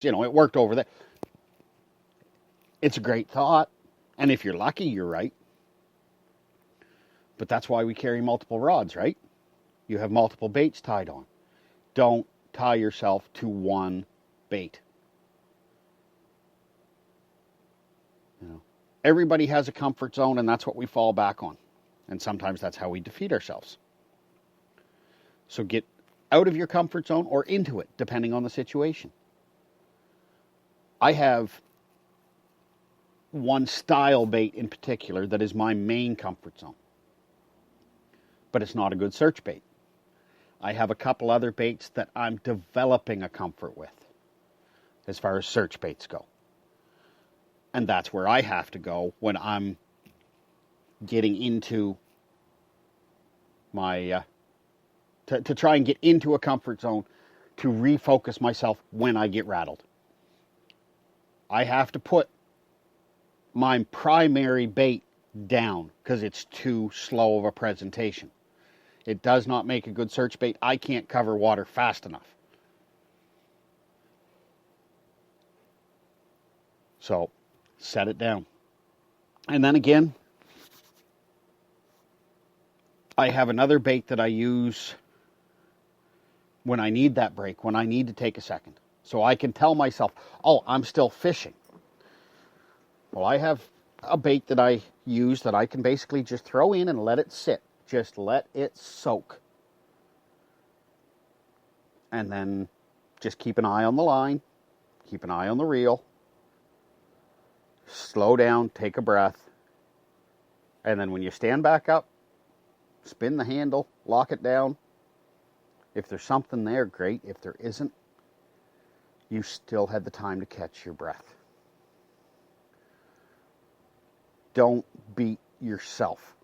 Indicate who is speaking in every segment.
Speaker 1: it worked over there. It's a great thought. And if you're lucky, you're right. But that's why we carry multiple rods, right? You have multiple baits tied on. Don't tie yourself to one bait. Everybody has a comfort zone, and that's what we fall back on. And sometimes that's how we defeat ourselves. So get out of your comfort zone or into it, depending on the situation. I have one style bait in particular that is my main comfort zone. But it's not a good search bait. I have a couple other baits that I'm developing a comfort with as far as search baits go. And that's where I have to go when I'm getting into my, to try and get into a comfort zone to refocus myself when I get rattled. I have to put my primary bait down because it's too slow of a presentation. It does not make a good search bait. I can't cover water fast enough. So, set it down. And then again, I have another bait that I use when I need that break, when I need to take a second. So I can tell myself, oh, I'm still fishing. Well, I have a bait that I use that I can basically just throw in and let it sit. Just let it soak. And then just keep an eye on the line, keep an eye on the reel, slow down, take a breath, and then when you stand back up, spin the handle, lock it down. If there's something there, great. If there isn't, you still had the time to catch your breath. Don't beat yourself.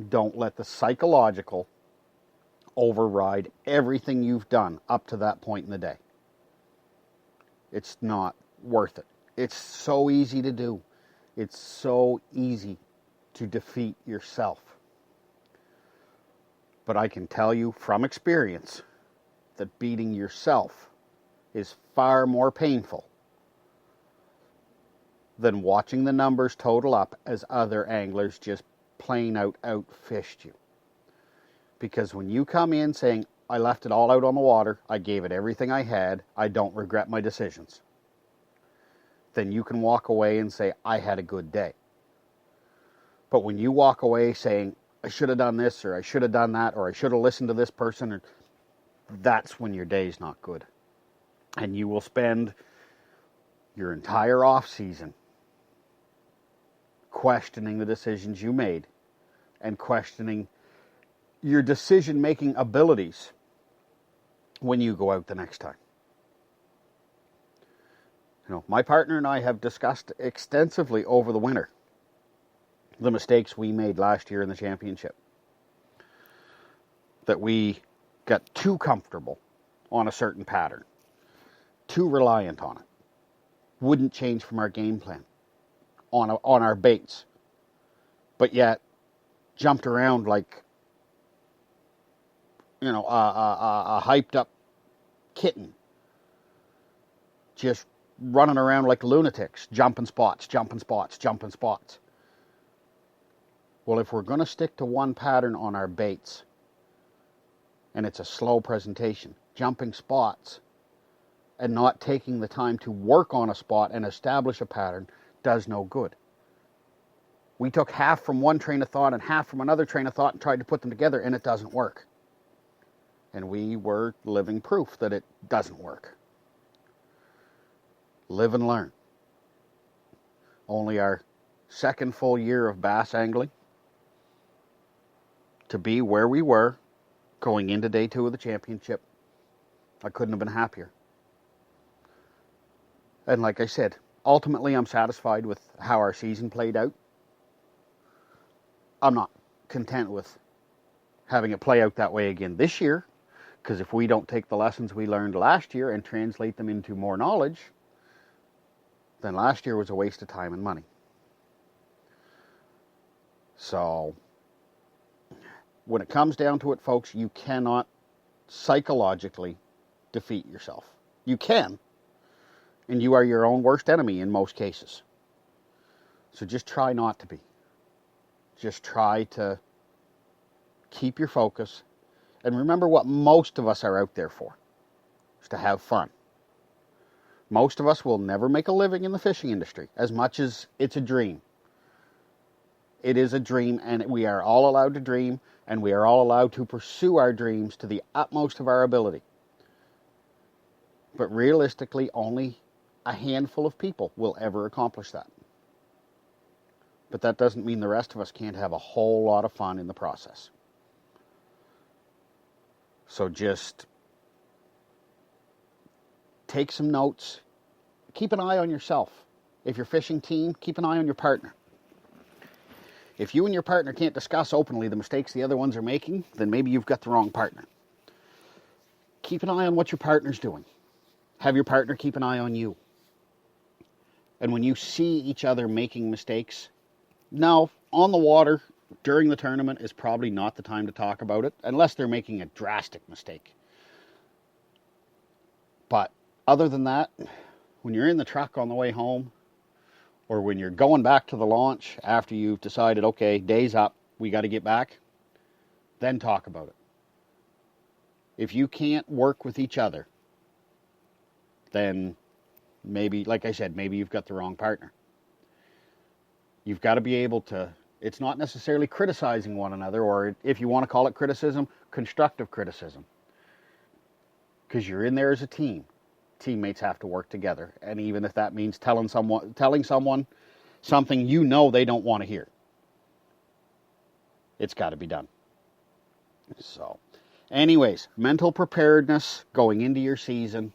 Speaker 1: Don't let the psychological override everything you've done up to that point in the day. It's not worth it. It's so easy to do. It's so easy to defeat yourself. But I can tell you from experience that beating yourself is far more painful than watching the numbers total up as other anglers just plain out outfished you. Because when you come in saying, I left it all out on the water, I gave it everything I had, I don't regret my decisions, then you can walk away and say, I had a good day. But when you walk away saying, I should have done this, or I should have done that, or I should have listened to this person, that's when your day's not good. And you will spend your entire off season questioning the decisions you made and questioning your decision-making abilities when you go out the next time. My partner and I have discussed extensively over the winter the mistakes we made last year in the championship. That we got too comfortable on a certain pattern, too reliant on it, wouldn't change from our game plan on our baits, but yet jumped around like a hyped up kitten, just running around like lunatics, jumping spots. Well, if we're going to stick to one pattern on our baits, and it's a slow presentation, jumping spots and not taking the time to work on a spot and establish a pattern does no good. We took half from one train of thought and half from another train of thought and tried to put them together, and it doesn't work. And we were living proof that it doesn't work. Live and learn. Only our second full year of bass angling to be where we were going into day 2 of the championship. I couldn't have been happier. And like I said, ultimately I'm satisfied with how our season played out. I'm not content with having it play out that way again this year, because if we don't take the lessons we learned last year and translate them into more knowledge, then last year was a waste of time and money. So, when it comes down to it, folks, you cannot psychologically defeat yourself. You can, And you are your own worst enemy in most cases. So just try not to be. Just try to keep your focus. And remember what most of us are out there for, is to have fun. Most of us will never make a living in the fishing industry, as much as it's a dream. It is a dream, and we are all allowed to dream, and we are all allowed to pursue our dreams to the utmost of our ability. But realistically, only a handful of people will ever accomplish that. But that doesn't mean the rest of us can't have a whole lot of fun in the process. So just take some notes. Keep an eye on yourself. If you're fishing team, keep an eye on your partner. If you and your partner can't discuss openly the mistakes the other ones are making, then maybe you've got the wrong partner. Keep an eye on what your partner's doing. Have your partner keep an eye on you. And when you see each other making mistakes, now, on the water, during the tournament is probably not the time to talk about it, unless they're making a drastic mistake. But other than that, when you're in the truck on the way home, or when you're going back to the launch after you've decided, okay, day's up, we got to get back, then talk about it. If you can't work with each other, then maybe, like I said, maybe you've got the wrong partner. You've got to be able to, it's not necessarily criticizing one another, or if you want to call it criticism, constructive criticism. Because you're in there as a team. Teammates have to work together. And even if that means telling someone something you know they don't want to hear, it's got to be done. So, anyways, mental preparedness going into your season.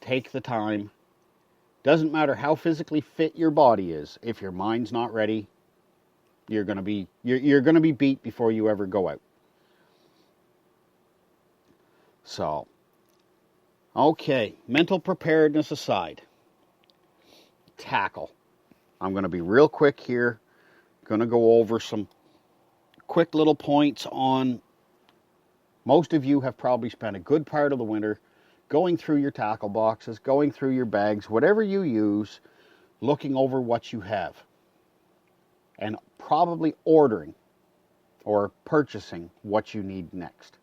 Speaker 1: Take the time. Doesn't matter how physically fit your body is. If your mind's not ready, you're going to be beat before you ever go out. So, okay, mental preparedness aside, tackle. I'm going to be real quick here. Going to go over some quick little points on. Most of you have probably spent a good part of the winter going through your tackle boxes, going through your bags, whatever you use, looking over what you have, and probably ordering or purchasing what you need next.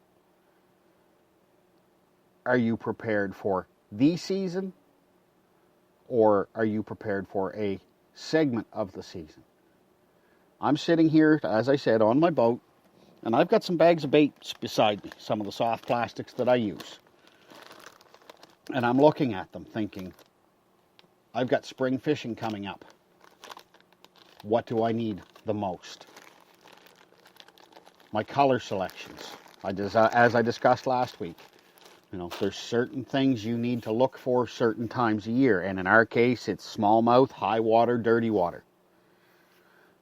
Speaker 1: Are you prepared for the season, or are you prepared for a segment of the season? I'm sitting here, as I said, on my boat, and I've got some bags of baits beside me, some of the soft plastics that I use. And I'm looking at them thinking, I've got spring fishing coming up. What do I need the most? My color selections. As I discussed last week, there's certain things you need to look for certain times a year. And in our case, it's smallmouth, high water, dirty water.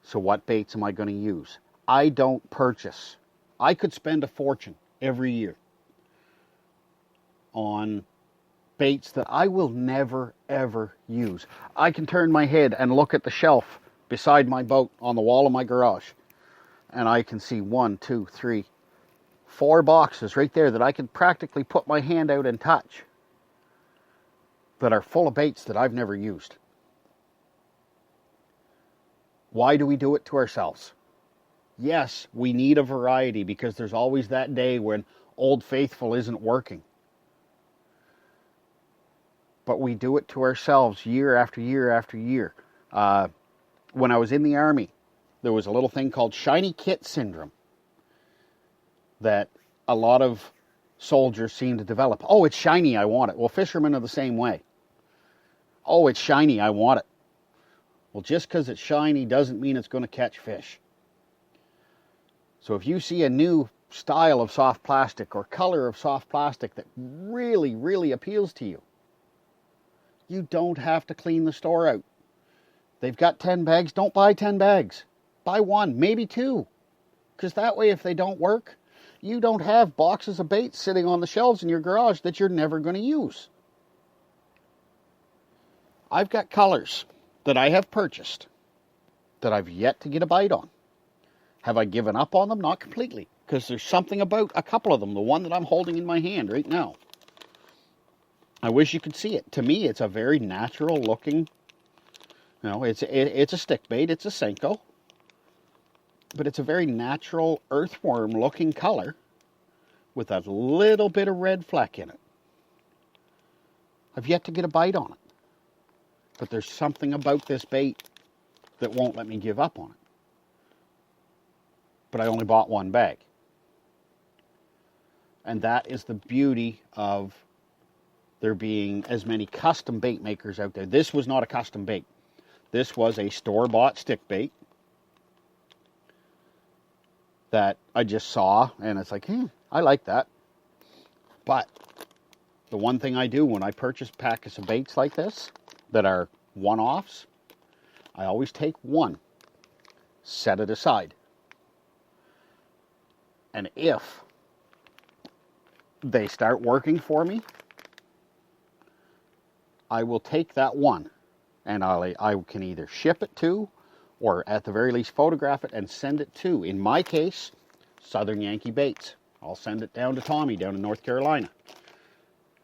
Speaker 1: So what baits am I going to use? I don't purchase. I could spend a fortune every year on baits that I will never, ever use. I can turn my head and look at the shelf beside my boat on the wall of my garage, and I can see 1, 2, 3, 4 boxes right there that I can practically put my hand out and touch that are full of baits that I've never used. Why do we do it to ourselves? Yes, we need a variety because there's always that day when Old Faithful isn't working. But we do it to ourselves year after year after year. When I was in the Army, there was a little thing called shiny kit syndrome that a lot of soldiers seem to develop. Oh, it's shiny, I want it. Well, fishermen are the same way. Oh, it's shiny, I want it. Well, just because it's shiny doesn't mean it's going to catch fish. So if you see a new style of soft plastic or color of soft plastic that really, really appeals to you, you don't have to clean the store out. They've got 10 bags. Don't buy 10 bags. Buy 1, maybe 2. Because that way, if they don't work, you don't have boxes of bait sitting on the shelves in your garage that you're never going to use. I've got colors that I have purchased that I've yet to get a bite on. Have I given up on them? Not completely. Because there's something about a couple of them. The one that I'm holding in my hand right now. I wish you could see it. To me, it's a very natural looking, it's a stick bait, it's a Senko, but it's a very natural earthworm looking color with a little bit of red fleck in it. I've yet to get a bite on it, but there's something about this bait that won't let me give up on it. But I only bought one bag. And that is the beauty of there being as many custom bait makers out there. This was not a custom bait. This was a store-bought stick bait that I just saw, and it's like, I like that. But the one thing I do when I purchase packets of baits like this that are one-offs, I always take one, set it aside. And if they start working for me, I will take that one and I can either ship it to, or at the very least photograph it and send it to, in my case, Southern Yankee Baits. I'll send it down to Tommy down in North Carolina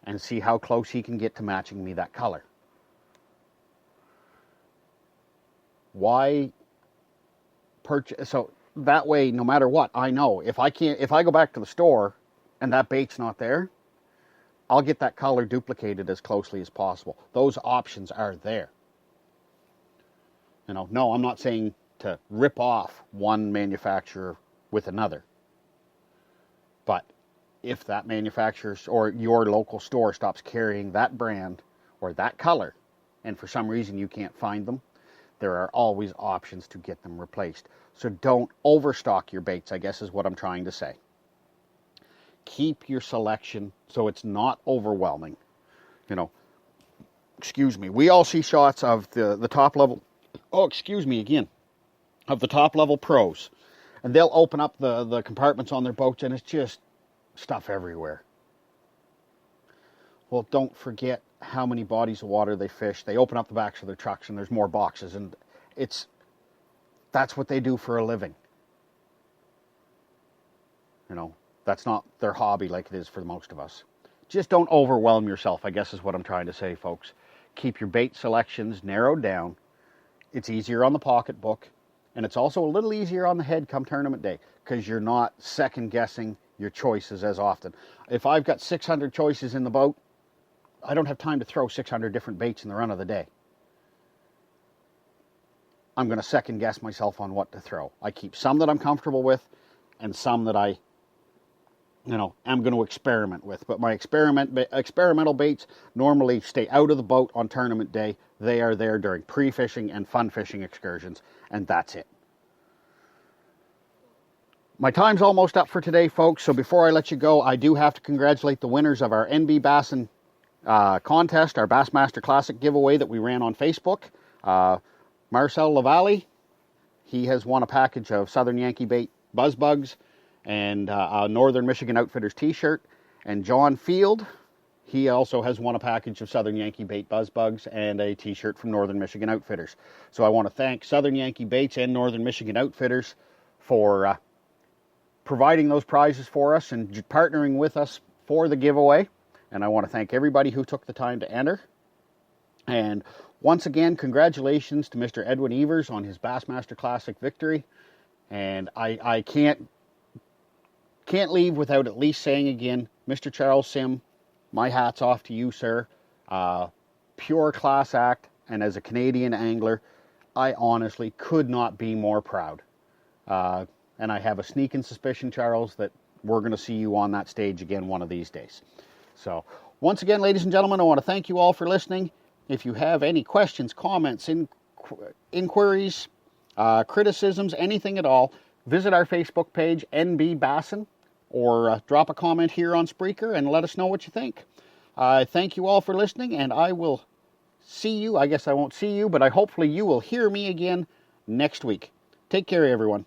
Speaker 1: and see how close he can get to matching me that color. Why purchase? So that way, no matter what, I know if I go back to the store and that bait's not there, I'll get that color duplicated as closely as possible. Those options are there. No, I'm not saying to rip off one manufacturer with another. But if that manufacturer or your local store stops carrying that brand or that color, and for some reason you can't find them, there are always options to get them replaced. So don't overstock your baits, I guess is what I'm trying to say. Keep your selection so it's not overwhelming. We all see shots of the top level, of the top level pros. And they'll open up the compartments on their boats and it's just stuff everywhere. Well, don't forget how many bodies of water they fish. They open up the backs of their trucks and there's more boxes, and that's what they do for a living. That's not their hobby like it is for most of us. Just don't overwhelm yourself, I guess is what I'm trying to say, folks. Keep your bait selections narrowed down. It's easier on the pocketbook, and it's also a little easier on the head come tournament day because you're not second guessing your choices as often. If I've got 600 choices in the boat, I don't have time to throw 600 different baits in the run of the day. I'm going to second guess myself on what to throw. I keep some that I'm comfortable with and some that I I'm going to experiment with. But my experimental baits normally stay out of the boat on tournament day. They are there during pre-fishing and fun fishing excursions, and that's it. My time's almost up for today, folks, so before I let you go, I do have to congratulate the winners of our NB Bassin contest, our Bassmaster Classic giveaway that we ran on Facebook. Marcel Lavalle, he has won a package of Southern Yankee Bait Buzz Bugs and a Northern Michigan Outfitters t-shirt. And John Field, he also has won a package of Southern Yankee Bait Buzz Bugs and a t-shirt from Northern Michigan Outfitters. So I want to thank Southern Yankee Baits and Northern Michigan Outfitters for providing those prizes for us and partnering with us for the giveaway. And I want to thank everybody who took the time to enter. And once again, congratulations to Mr. Edwin Evers on his Bassmaster Classic victory. And I can't leave without at least saying again, Mr. Charles Sim, my hat's off to you, sir. Pure class act, and as a Canadian angler, I honestly could not be more proud. And I have a sneaking suspicion, Charles, that we're going to see you on that stage again one of these days. So, once again, ladies and gentlemen, I want to thank you all for listening. If you have any questions, comments, inquiries, criticisms, anything at all, visit our Facebook page, NB Bassin, or drop a comment here on Spreaker and let us know what you think. Thank you all for listening, and I will see you. I guess I won't see you, but hopefully you will hear me again next week. Take care, everyone.